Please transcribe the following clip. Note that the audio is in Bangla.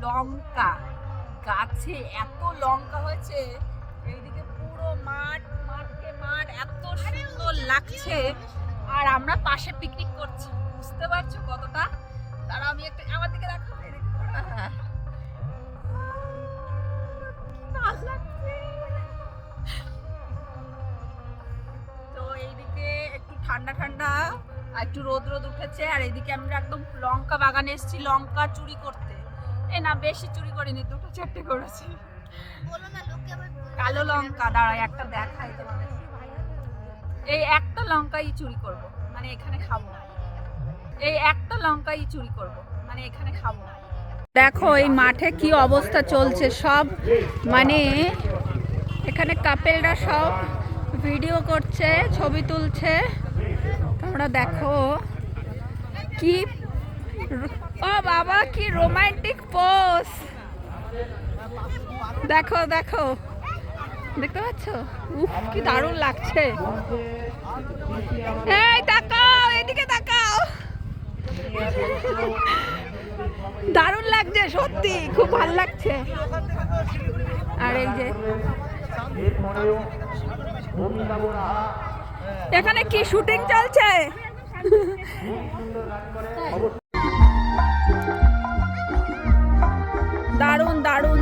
লঙ্কা, গাছে এত লঙ্কা হয়েছে, এইদিকে পুরো মাঠ, মাঠকে মাঠ, এত সুন্দর লাগছে। আর আমরা পাশে পিকনিক করছি, বুঝতে পারছো কতটা। তারা আমি একটা আমার দিকে দেখো, তো এইদিকে একটু ঠান্ডা ঠান্ডা, একটু রোদ রোদ উঠেছে। আর এইদিকে আমরা একদম লঙ্কা বাগানে এসেছি লঙ্কা চুরি করতে। এ না, বেশি চুরি করিনি, দুটো চারটে করেছি। কালো লঙ্কা, দাঁড়ায় একটা দেখাই তোমাদের। এই একটা লঙ্কাই চুরি করব, মানে এখানে খাবো। এই একটা লঙ্কাই চুরি করব, মানে এখানে খাবো। দেখো এই মাঠে কি অবস্থা চলছে, সব মানে এখানে কাপেলরা সব ভিডিও করছে, ছবি তুলছে। তোমরা দেখো কি, ও বাবা কি রোমান্টিক পোজ। দেখো দেখো, দেখতে পাচ্ছ? উফ কি দারুণ লাগছে। এই তাকাও, এদিকে তাকাও, দারুণ লাগছে সত্যি, খুব ভালো লাগছে। আর এই যে এখানে কি শুটিং চলছে? দারুণ দারুণ